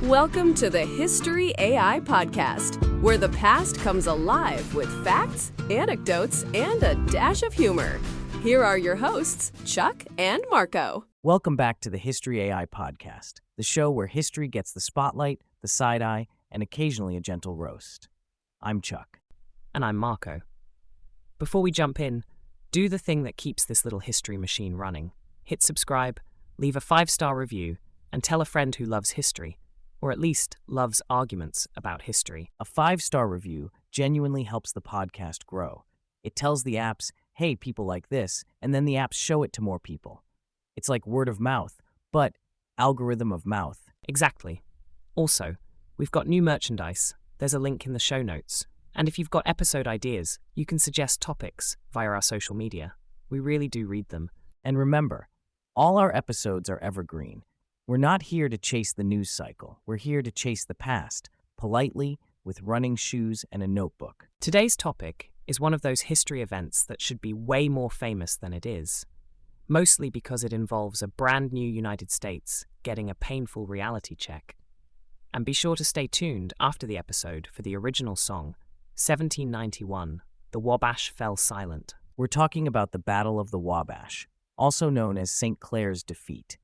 Welcome to the History AI Podcast, where the past comes alive with facts, anecdotes, and a dash of humor. Here are your hosts, Chuck and Marco. Welcome back to the History AI Podcast, the show where history gets the spotlight, the side-eye, and occasionally a gentle roast. I'm Chuck. And I'm Marco. Before we jump in, do the thing that keeps this little history machine running. Hit subscribe, leave a 5-star review, and tell a friend who loves history, or at least loves arguments about history. A 5-star review genuinely helps the podcast grow. It tells the apps, hey, people like this, and then the apps show it to more people. It's like word of mouth, but algorithm of mouth. Exactly. Also, we've got new merchandise. There's a link in the show notes. And if you've got episode ideas, you can suggest topics via our social media. We really do read them. And remember, all our episodes are evergreen. We're not here to chase the news cycle. We're here to chase the past, politely, with running shoes and a notebook. Today's topic is one of those history events that should be way more famous than it is, mostly because it involves a brand new United States getting a painful reality check. And be sure to stay tuned after the episode for the original song, 1791, The Wabash Fell Silent. We're talking about the Battle of the Wabash, also known as St. Clair's defeat.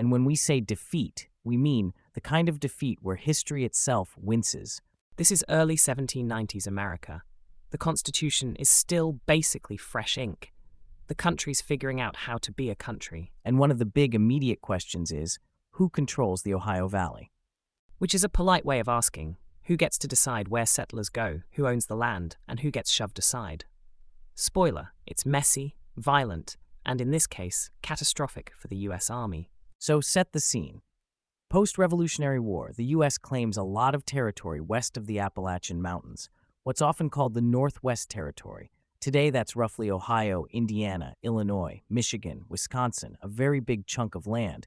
And when we say defeat, we mean the kind of defeat where history itself winces. This is early 1790s America. The Constitution is still basically fresh ink. The country's figuring out how to be a country. And one of the big immediate questions is, who controls the Ohio Valley? Which is a polite way of asking, who gets to decide where settlers go, who owns the land, and who gets shoved aside? Spoiler, it's messy, violent, and in this case, catastrophic for the U.S. Army. So set the scene. Post-Revolutionary War, the U.S. claims a lot of territory west of the Appalachian Mountains, what's often called the Northwest Territory. Today, that's roughly Ohio, Indiana, Illinois, Michigan, Wisconsin, a very big chunk of land.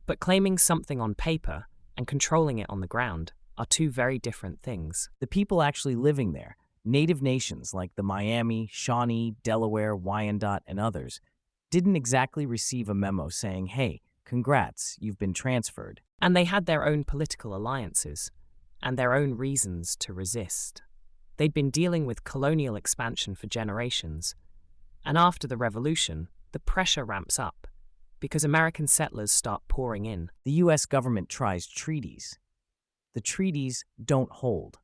But claiming something on paper and controlling it on the ground are two very different things. The people actually living there, native nations like the Miami, Shawnee, Delaware, Wyandot, and others, didn't exactly receive a memo saying, hey, congrats, you've been transferred. And they had their own political alliances and their own reasons to resist. They'd been dealing with colonial expansion for generations, and after the Revolution, the pressure ramps up because American settlers start pouring in. The U.S. government tries treaties. The treaties don't hold.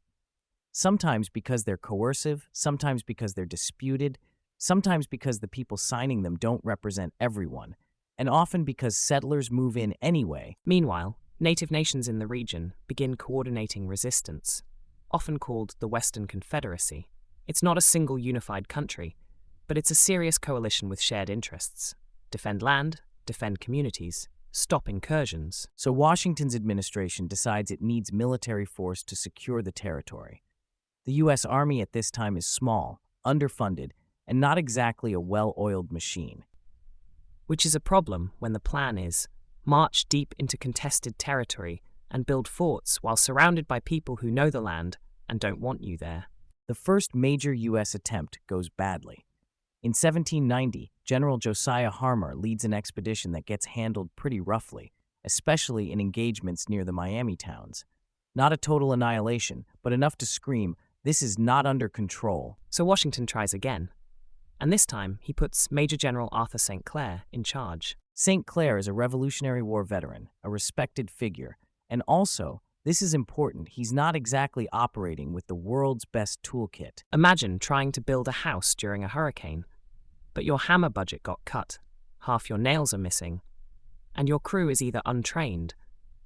Sometimes because they're coercive, sometimes because they're disputed, sometimes because the people signing them don't represent everyone, and often because settlers move in anyway. Meanwhile, native nations in the region begin coordinating resistance, often called the Western Confederacy. It's not a single unified country, but it's a serious coalition with shared interests. Defend land, defend communities, stop incursions. So Washington's administration decides it needs military force to secure the territory. The U.S. Army at this time is small, underfunded, and not exactly a well-oiled machine. Which is a problem when the plan is march deep into contested territory and build forts while surrounded by people who know the land and don't want you there. The first major U.S. attempt goes badly. In 1790, General Josiah Harmar leads an expedition that gets handled pretty roughly, especially in engagements near the Miami towns. Not a total annihilation, but enough to scream, this is not under control. So Washington tries again. And this time, he puts Major General Arthur St. Clair in charge. St. Clair is a Revolutionary War veteran, a respected figure, and also, this is important, he's not exactly operating with the world's best toolkit. Imagine trying to build a house during a hurricane, but your hammer budget got cut, half your nails are missing, and your crew is either untrained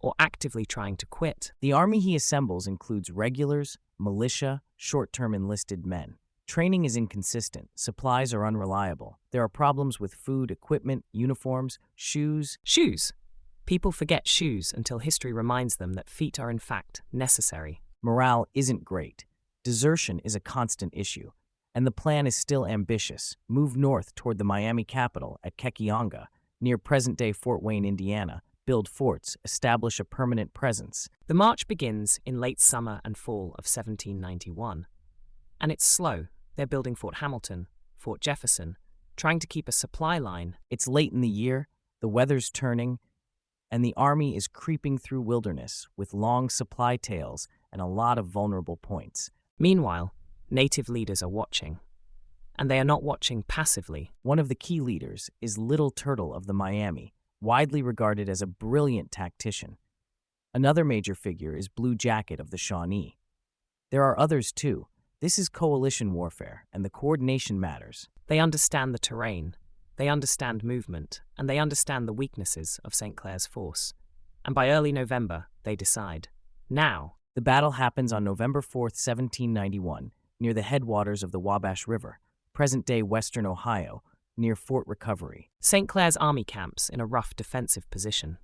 or actively trying to quit. The army he assembles includes regulars, militia, short-term enlisted men. Training is inconsistent, supplies are unreliable. There are problems with food, equipment, uniforms, shoes. Shoes! People forget shoes until history reminds them that feet are in fact necessary. Morale isn't great. Desertion is a constant issue. And the plan is still ambitious. Move north toward the Miami capital at Kekianga, near present-day Fort Wayne, Indiana. Build forts, establish a permanent presence. The march begins in late summer and fall of 1791. And it's slow. They're building Fort Hamilton, Fort Jefferson, trying to keep a supply line. It's late in the year, the weather's turning, and the army is creeping through wilderness with long supply tails and a lot of vulnerable points. Meanwhile, native leaders are watching. And they are not watching passively. One of the key leaders is Little Turtle of the Miami, widely regarded as a brilliant tactician. Another major figure is Blue Jacket of the Shawnee. There are others too. This is coalition warfare, and the coordination matters. They understand the terrain, they understand movement, and they understand the weaknesses of St. Clair's force. And by early November, they decide. Now. The battle happens on November 4th, 1791, near the headwaters of the Wabash River, present-day western Ohio, near Fort Recovery. St. Clair's army camps in a rough defensive position.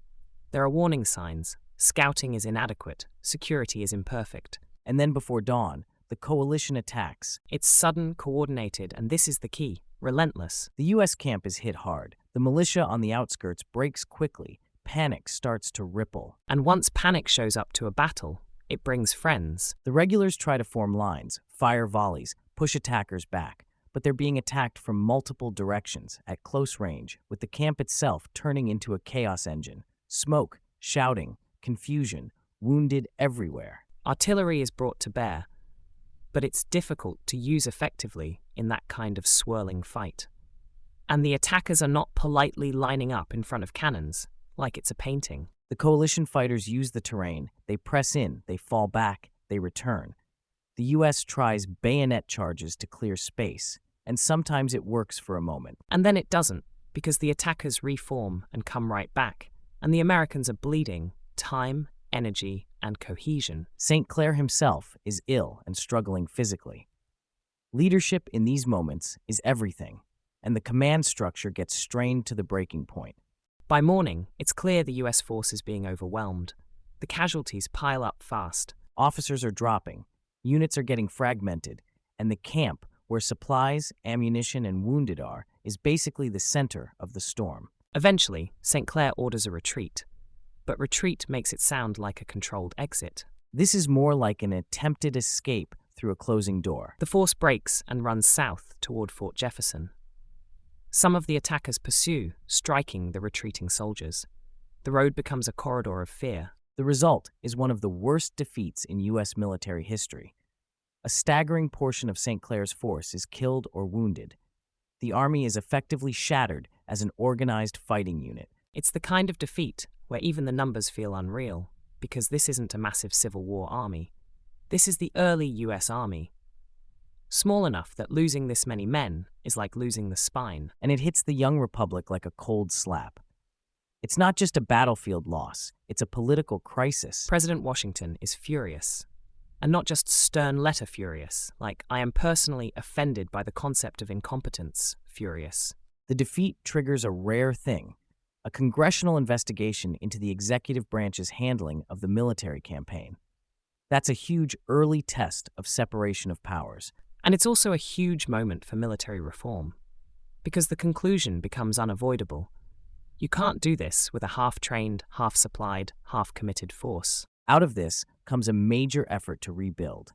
There are warning signs. Scouting is inadequate. Security is imperfect. And then before dawn, the coalition attacks. It's sudden, coordinated, and this is the key, relentless. The U.S. camp is hit hard. The militia on the outskirts breaks quickly. Panic starts to ripple. And once panic shows up to a battle, it brings friends. The regulars try to form lines, fire volleys, push attackers back, but they're being attacked from multiple directions at close range, with the camp itself turning into a chaos engine. Smoke, shouting, confusion, wounded everywhere. Artillery is brought to bear, but it's difficult to use effectively in that kind of swirling fight. And the attackers are not politely lining up in front of cannons, like it's a painting. The coalition fighters use the terrain, they press in, they fall back, they return. The U.S. tries bayonet charges to clear space, and sometimes it works for a moment. And then it doesn't, because the attackers reform and come right back, and the Americans are bleeding time, energy, and cohesion. St. Clair himself is ill and struggling physically. Leadership in these moments is everything, and the command structure gets strained to the breaking point. By morning, it's clear the U.S. force is being overwhelmed. The casualties pile up fast. Officers are dropping, units are getting fragmented, and the camp, where supplies, ammunition, and wounded are, is basically the center of the storm. Eventually, St. Clair orders a retreat. But retreat makes it sound like a controlled exit. This is more like an attempted escape through a closing door. The force breaks and runs south toward Fort Jefferson. Some of the attackers pursue, striking the retreating soldiers. The road becomes a corridor of fear. The result is one of the worst defeats in U.S. military history. A staggering portion of St. Clair's force is killed or wounded. The army is effectively shattered as an organized fighting unit. It's the kind of defeat where even the numbers feel unreal, because this isn't a massive Civil War army. This is the early U.S. Army. Small enough that losing this many men is like losing the spine. And it hits the young republic like a cold slap. It's not just a battlefield loss, it's a political crisis. President Washington is furious. And not just stern letter furious, like I am personally offended by the concept of incompetence furious. The defeat triggers a rare thing, a congressional investigation into the executive branch's handling of the military campaign. That's a huge early test of separation of powers. And it's also a huge moment for military reform, because the conclusion becomes unavoidable. You can't do this with a half-trained, half-supplied, half-committed force. Out of this comes a major effort to rebuild.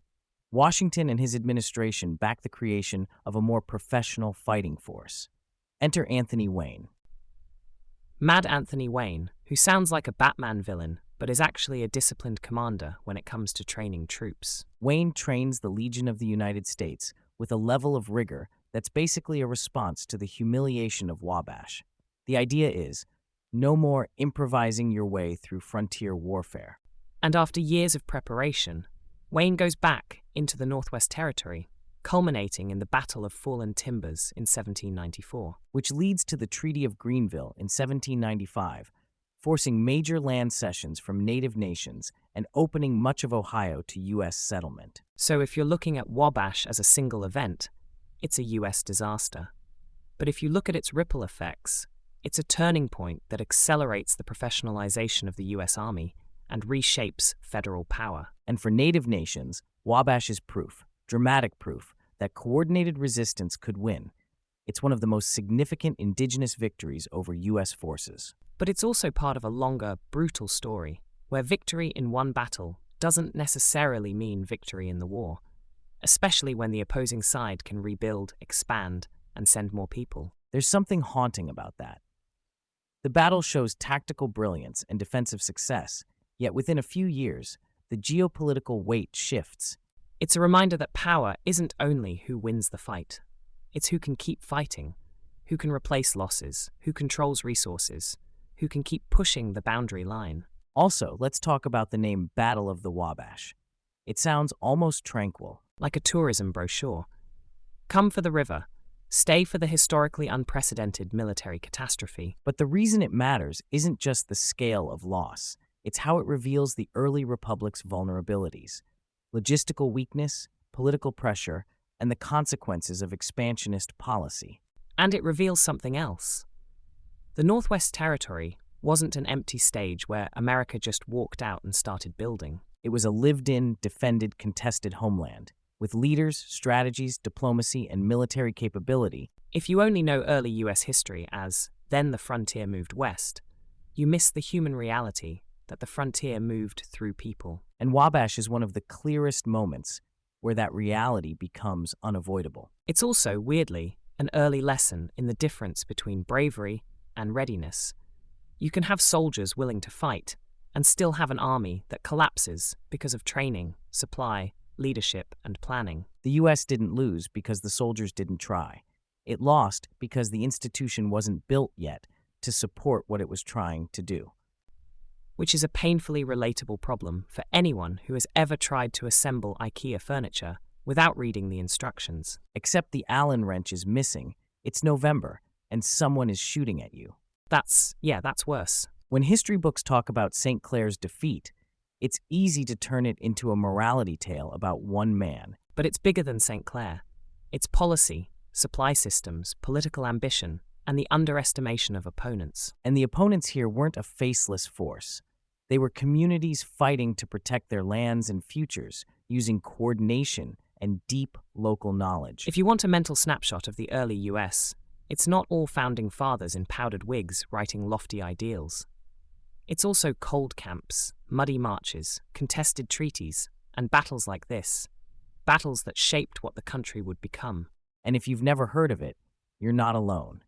Washington and his administration back the creation of a more professional fighting force. Enter Anthony Wayne. Mad Anthony Wayne, who sounds like a Batman villain, but is actually a disciplined commander when it comes to training troops. Wayne trains the Legion of the United States with a level of rigor that's basically a response to the humiliation of Wabash. The idea is, no more improvising your way through frontier warfare. And after years of preparation, Wayne goes back into the Northwest Territory, culminating in the Battle of Fallen Timbers in 1794. Which leads to the Treaty of Greenville in 1795, forcing major land cessions from native nations and opening much of Ohio to U.S. settlement. So if you're looking at Wabash as a single event, it's a U.S. disaster. But if you look at its ripple effects, it's a turning point that accelerates the professionalization of the U.S. Army and reshapes federal power. And for native nations, Wabash is proof, dramatic proof, that coordinated resistance could win. It's one of the most significant indigenous victories over U.S. forces. But it's also part of a longer, brutal story, where victory in one battle doesn't necessarily mean victory in the war, especially when the opposing side can rebuild, expand, and send more people. There's something haunting about that. The battle shows tactical brilliance and defensive success, yet within a few years, the geopolitical weight shifts. It's a reminder that power isn't only who wins the fight. It's who can keep fighting, who can replace losses, who controls resources, who can keep pushing the boundary line. Also, let's talk about the name Battle of the Wabash. It sounds almost tranquil. Like a tourism brochure. Come for the river. Stay for the historically unprecedented military catastrophe. But the reason it matters isn't just the scale of loss. It's how it reveals the early republic's vulnerabilities. Logistical weakness, political pressure, and the consequences of expansionist policy. And it reveals something else. The Northwest Territory wasn't an empty stage where America just walked out and started building. It was a lived-in, defended, contested homeland, with leaders, strategies, diplomacy, and military capability. If you only know early US history as, then the frontier moved west, you miss the human reality that the frontier moved through people. And Wabash is one of the clearest moments where that reality becomes unavoidable. It's also, weirdly, an early lesson in the difference between bravery and readiness. You can have soldiers willing to fight and still have an army that collapses because of training, supply, leadership, and planning. The US didn't lose because the soldiers didn't try. It lost because the institution wasn't built yet to support what it was trying to do. Which is a painfully relatable problem for anyone who has ever tried to assemble IKEA furniture without reading the instructions. Except the Allen wrench is missing, it's November, and someone is shooting at you. That's worse. When history books talk about St. Clair's defeat, it's easy to turn it into a morality tale about one man. But it's bigger than St. Clair. It's policy, supply systems, political ambition, and the underestimation of opponents. And the opponents here weren't a faceless force. They were communities fighting to protect their lands and futures, using coordination and deep local knowledge. If you want a mental snapshot of the early US, it's not all founding fathers in powdered wigs writing lofty ideals. It's also cold camps, muddy marches, contested treaties, and battles like this. Battles that shaped what the country would become. And if you've never heard of it, you're not alone.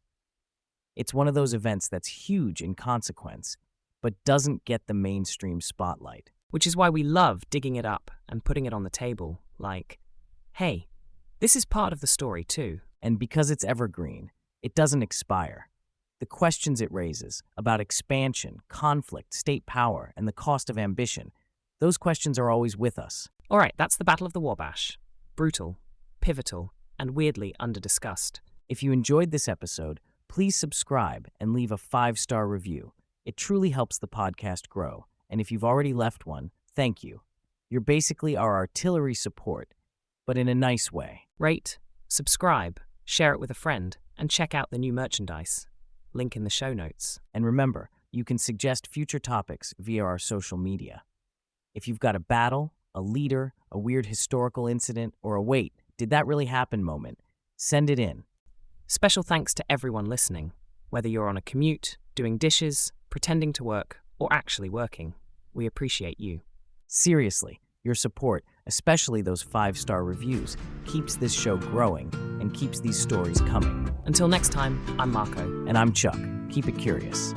It's one of those events that's huge in consequence, but doesn't get the mainstream spotlight. Which is why we love digging it up and putting it on the table, like, hey, this is part of the story too. And because it's evergreen, it doesn't expire. The questions it raises about expansion, conflict, state power, and the cost of ambition, those questions are always with us. All right, that's the Battle of the Wabash. Brutal, pivotal, and weirdly under-discussed. If you enjoyed this episode, please subscribe and leave a 5-star review. It truly helps the podcast grow. And if you've already left one, thank you. You're basically our artillery support, but in a nice way. Rate, subscribe, share it with a friend, and check out the new merchandise. Link in the show notes. And remember, you can suggest future topics via our social media. If you've got a battle, a leader, a weird historical incident, or a wait, did that really happen moment, send it in. Special thanks to everyone listening, whether you're on a commute, doing dishes, pretending to work, or actually working. We appreciate you. Seriously, your support, especially those 5-star reviews, keeps this show growing and keeps these stories coming. Until next time, I'm Marco. And I'm Chuck. Keep it curious.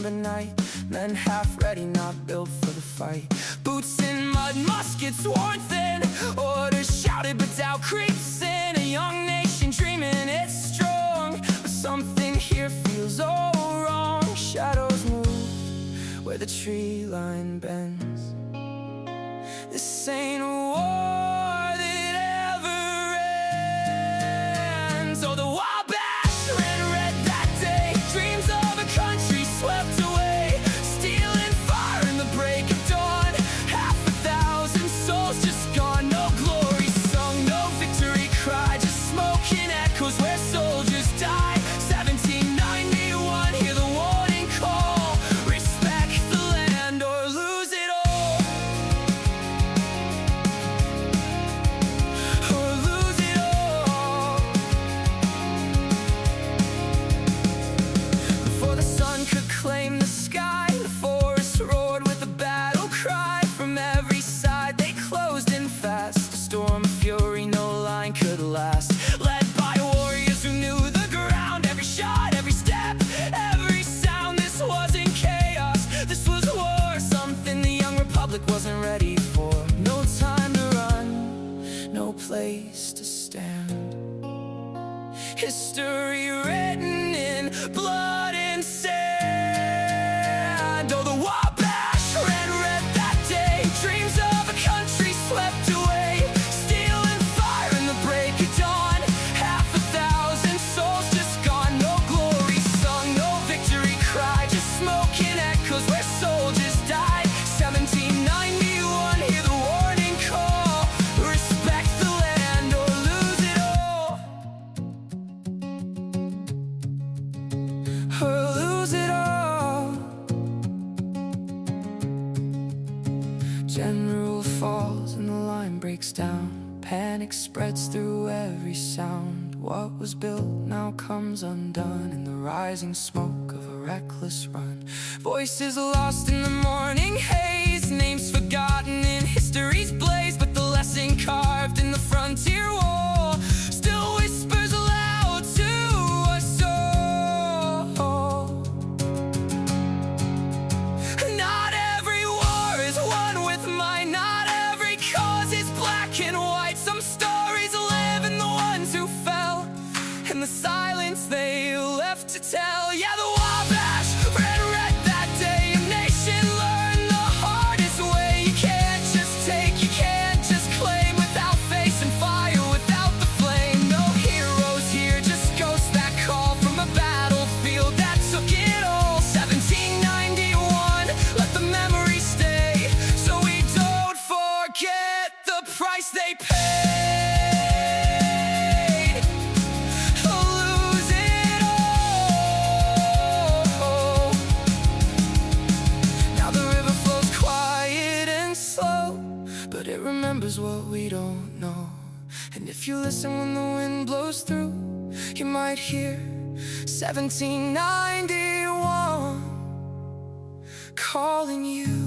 Night, men half ready, not built for the fight. Boots in mud, muskets worn thin. Orders shouted, but doubt creeps in. A young nation dreaming it's strong, but something here feels all wrong. Shadows move where the tree line bends. This ain't a war that ever ends. Oh, the Wabash ran red that day. Dreams of a country swept away, stealing fire in the break of dawn. 5,000 souls just gone, no glory place to stand. History written in blood and sand. Oh, the Wabash ran red that day. Dreams of a country swept away. Steel and fire in the break of dawn. 5,000 souls just gone. No glory sung, no victory cry. Just smoke and echoes where soldiers died. 1791, hear the warning call. Respect the land or lose it all. Or lose it all. General falls and the line breaks down. Panic spreads through every sound. What was built now comes undone in the rising smoke of a reckless run. Voices lost in the morning haze, names forgotten in history's blaze, but the lesson carved in the frontier wall still whispers aloud to us all. Not every war is won with might, not every cause is black and white. Some stories live in the ones who fell, and the silence they left to tell. Yeah, the Wabash ran red that day. A nation learned the hardest way. You can't just take, you can't just claim without facing fire, without the flame. No heroes here, just ghosts that call from a battlefield that took it all. 1791, let the memory stay, so we don't forget the price they paid. Lose it all. Now the river flows quiet and slow, but it remembers what we don't know. And if you listen when the wind blows through, you might hear 1791 calling you.